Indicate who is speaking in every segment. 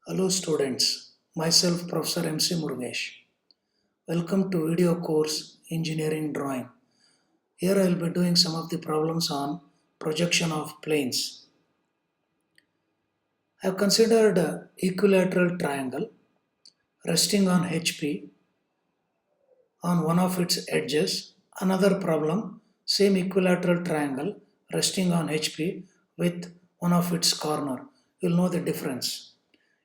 Speaker 1: Hello students, myself Professor MC Murugesh. Welcome to video course Engineering Drawing. Here I will be doing some of the problems on projection of planes. I have considered a equilateral triangle resting on HP on one of its edges. Another problem, same equilateral triangle resting on HP with one of its corner. You'll know the difference.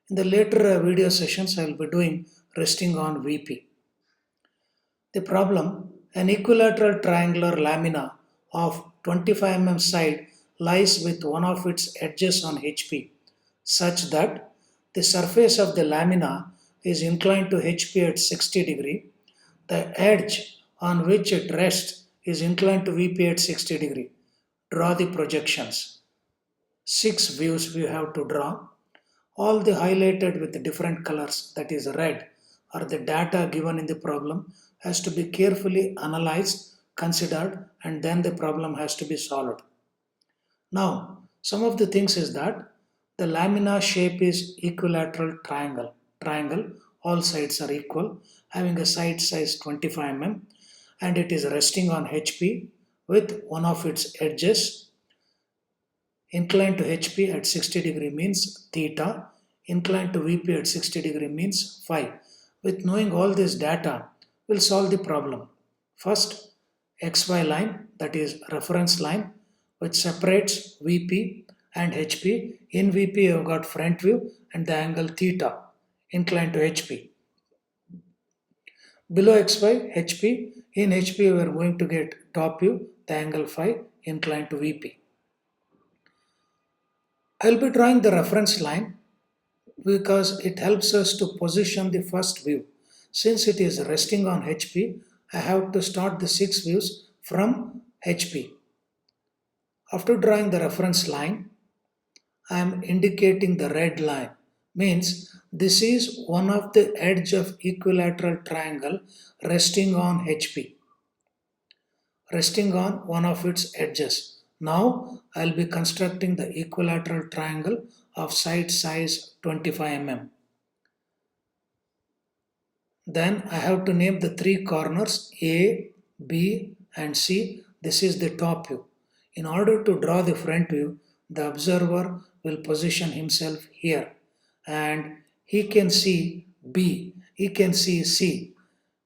Speaker 1: In the later video sessions, I will be doing resting on VP. The problem, an equilateral triangular lamina of 25 mm side lies with one of its edges on HP such that the surface of the lamina is inclined to HP at 60 degree. The edge on which it rests is inclined to VP at 60 degree. Draw the projections. 6 views we have to draw. All the highlighted with different colors, that is red, are the data given in the problem, has to be carefully analyzed, considered, and then the problem has to be solved. Now, some of the things is that the lamina shape is equilateral triangle. Triangle, all sides are equal, having a side size 25 mm, and it is resting on HP with one of its edges inclined to HP at 60 degree means theta, inclined to VP at 60 degree means phi. With knowing all this data, we'll solve the problem. First, XY line, that is reference line, which separates VP and HP. In VP, you've got front view and the angle theta, inclined to HP. Below XY, HP, in HP, we are going to get top view, the angle phi, inclined to VP. I'll be drawing the reference line because it helps us to position the first view. Since it is resting on HP, I have to start the 6 views from HP. After drawing the reference line, I am indicating the red line. Means this is one of the edge of equilateral triangle resting on HP. Resting on one of its edges. Now I will be constructing the equilateral triangle of side size 25 mm. Then I have to name the 3 corners A, B and C. This is the top view. In order to draw the front view, the observer will position himself here and he can see B, he can see C.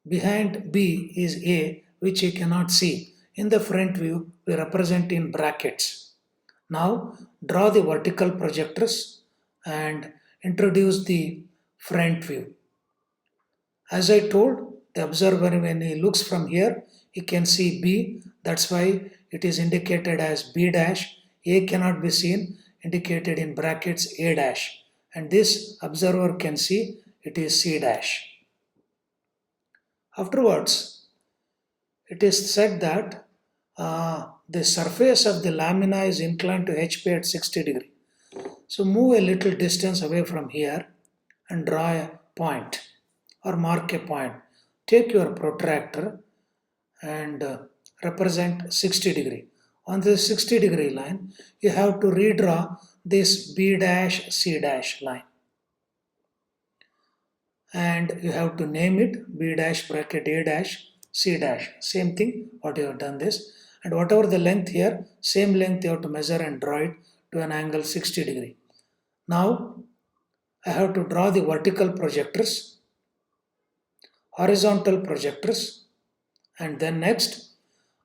Speaker 1: Behind B is A, which he cannot see. In the front view, we represent in brackets. Now draw the vertical projectors and introduce the front view. As I told, the observer, when he looks from here, he can see B. That's why it is indicated as B dash. A cannot be seen, indicated in brackets A dash. And this observer can see it is C dash. Afterwards, it is said that the surface of the lamina is inclined to HP at 60 degree. So move a little distance away from here and draw a point or mark a point. Take your protractor and represent 60 degree. On the 60 degree line, you have to redraw this B dash C dash line. And you have to name it B dash bracket A dash C dash. Same thing what you have done this. And whatever the length here, same length you have to measure and draw it to an angle 60 degree. Now I have to draw the vertical projectors, horizontal projectors, and then next,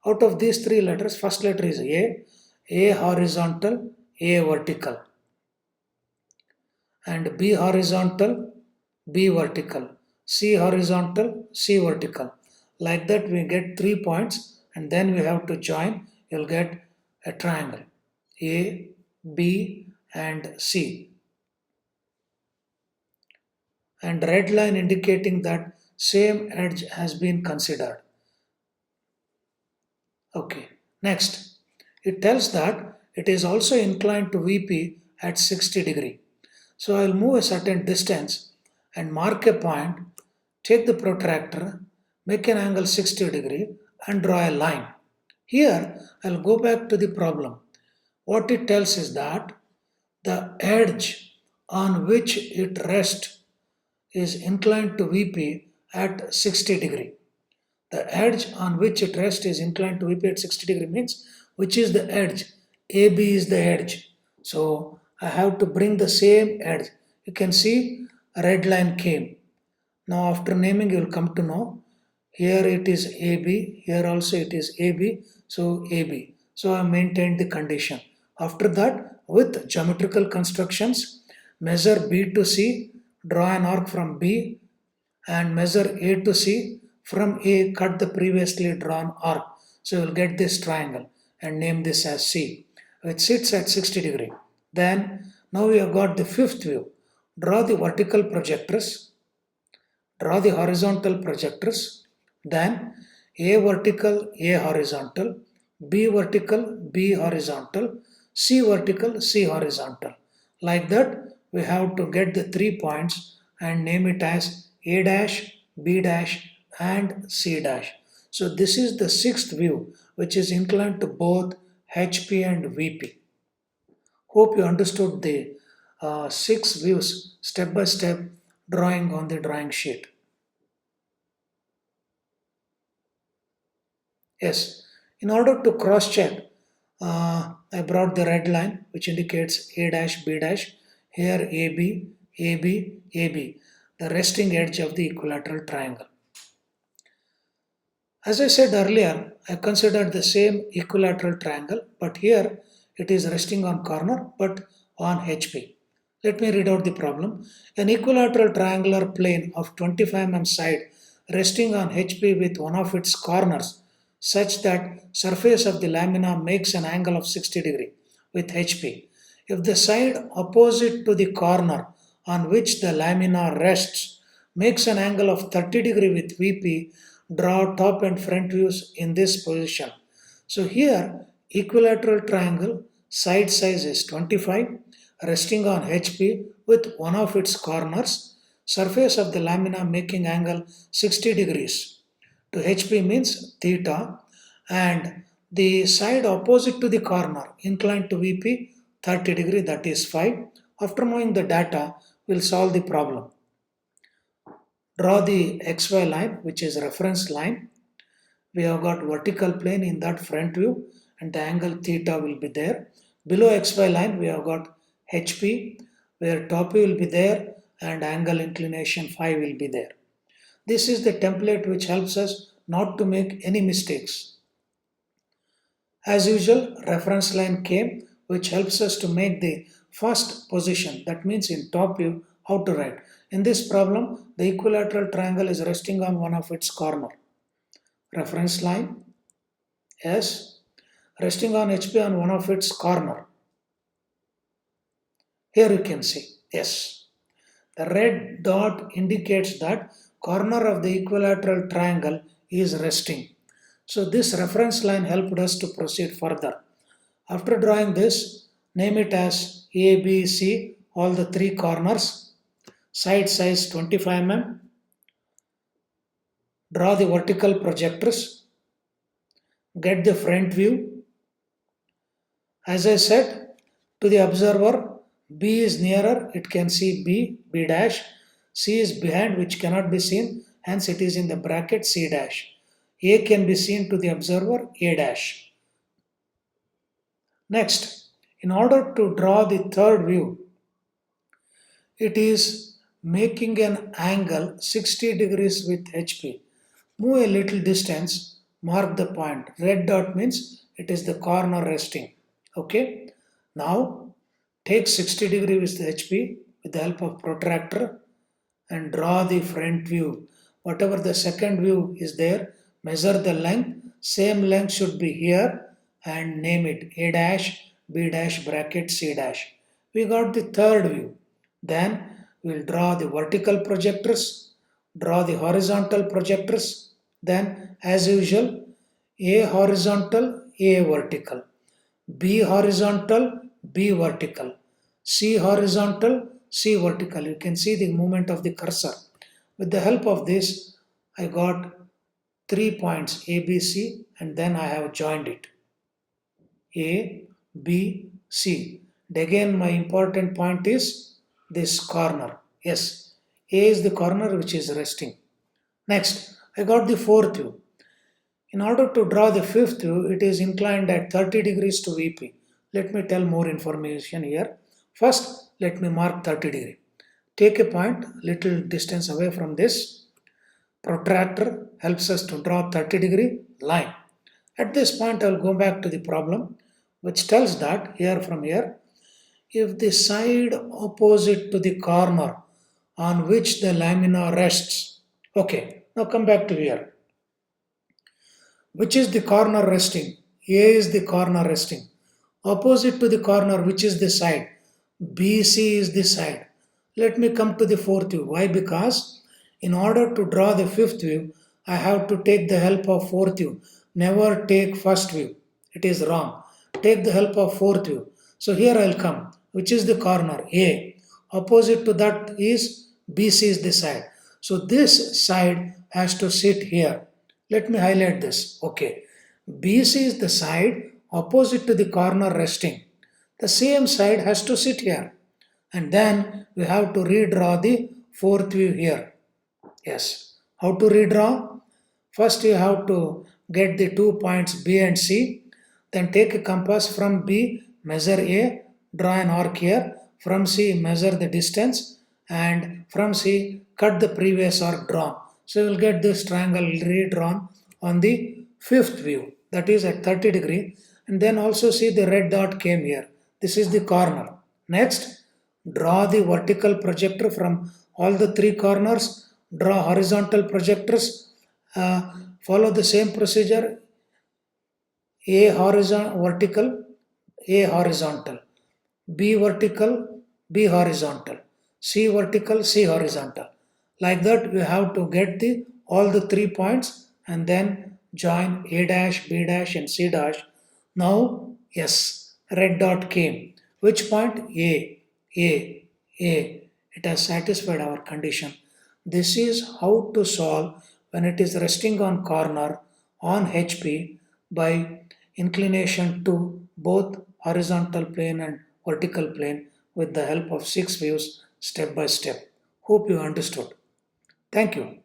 Speaker 1: out of these 3 letters, first letter is A horizontal, A vertical, and B horizontal, B vertical, C horizontal, C vertical. Like that we get 3 points and then we have to join, you'll get a triangle A, B and C. And red line indicating that same edge has been considered. Okay, next, it tells that it is also inclined to VP at 60 degree. So I'll move a certain distance and mark a point, take the protractor, make an angle 60 degree and draw a line. Here I'll go back to the problem. What it tells is that the edge on which it rests is inclined to VP at 60 degree. The edge on which it rests is inclined to VP at 60 degree means which is the edge. AB is the edge. So I have to bring the same edge. You can see a red line came. Now after naming you will come to know here it is AB, here also it is AB, so AB. So I maintained the condition. After that, with geometrical constructions, measure B to C, draw an arc from B and measure A to C. From A, cut the previously drawn arc. So you will get this triangle and name this as C, which sits at 60 degree. Then now we have got the fifth view. Draw the vertical projectors, draw the horizontal projectors, then A vertical, A horizontal, B vertical, B horizontal, C vertical, C horizontal. Like that, we have to get the 3 points and name it as A dash, B dash, and C dash. So this is the sixth view, which is inclined to both HP and VP. Hope you understood the six views step by step drawing on the drawing sheet. Yes, in order to cross check, I brought the red line which indicates A dash, B dash, here AB, AB, AB, the resting edge of the equilateral triangle. As I said earlier, I considered the same equilateral triangle, but here it is resting on corner but on HP. Let me read out the problem. An equilateral triangular plane of 25 mm side resting on HP with one of its corners such that surface of the lamina makes an angle of 60 degree with HP. If the side opposite to the corner on which the lamina rests makes an angle of 30 degree with VP, draw top and front views in this position. So here equilateral triangle side size is 25 resting on HP with one of its corners, surface of the lamina making angle 60 degrees to HP means theta, and the side opposite to the corner inclined to VP 30 degree, that is 5. After knowing the data, we'll solve the problem. Draw the XY line which is reference line. We have got vertical plane in that front view and the angle theta will be there. Below XY line we have got HP where top view will be there and angle inclination phi will be there. This is the template which helps us not to make any mistakes. As usual, reference line came which helps us to make the first position, that means in top view how to write. In this problem, the equilateral triangle is resting on one of its corner. Reference line S resting on HP on one of its corner. Here you can see yes. The red dot indicates that corner of the equilateral triangle is resting. So this reference line helped us to proceed further. After drawing this, name it as A, B, C, all the three corners, side size 25 mm. Draw the vertical projectors, get the front view. As I said, to the observer, B is nearer, it can see B, B dash. C is behind, which cannot be seen, hence it is in the bracket C dash. A can be seen to the observer, A dash. Next, in order to draw the third view, it is making an angle 60 degrees with HP. Move a little distance, mark the point. Red dot means it is the corner resting. Okay. Now take 60 degree with the HP with the help of protractor and draw the front view. Whatever the second view is there, measure the length. Same length should be here and name it A dash, B dash bracket C dash. We got the third view. Then we'll draw the vertical projectors, draw the horizontal projectors. Then as usual, A horizontal, A vertical, B horizontal, B vertical, C horizontal, C vertical. You can see the movement of the cursor. With the help of this, I got 3 points A, B, C and then I have joined it. A, B, C. And again my important point is this corner. Yes, A is the corner which is resting. Next, I got the fourth view. In order to draw the fifth view, it is inclined at 30 degrees to VP. Let me tell more information here. First, let me mark 30 degree. Take a point little distance away from this. Protractor helps us to draw 30-degree line. At this point, I will go back to the problem which tells that here from here, if the side opposite to the corner on which the lamina rests. Okay, now come back to here. Which is the corner resting? A is the corner resting. Opposite to the corner, which is the side? BC is the side. Let me come to the fourth view. Why? Because in order to draw the fifth view, I have to take the help of fourth view. Never take first view. It is wrong. Take the help of fourth view. So here I'll come. Which is the corner? A. Opposite to that is BC is the side. So this side has to sit here. Let me highlight this. Okay. BC is the side opposite to the corner resting. The same side has to sit here. And then we have to redraw the fourth view here. Yes. How to redraw? First you have to get the 2 points B and C. Then take a compass from B, measure A, draw an arc here. From C, measure the distance. And from C, cut the previous arc drawn. So you will get this triangle redrawn on the fifth view. That is at 30 degree. And then also see the red dot came here. This is the corner. Next, draw the vertical projector from all the three corners. Draw horizontal projectors. Follow the same procedure. A vertical, A horizontal. B vertical, B horizontal. C vertical, C horizontal. Like that, we have to get the all the 3 points and then join A dash, B dash, and C dash. Now, yes, red dot came. Which point? A, A, A. It has satisfied our condition. This is how to solve when it is resting on corner on HP by inclination to both horizontal plane and vertical plane with the help of 6 views step by step. Hope you understood. Thank you.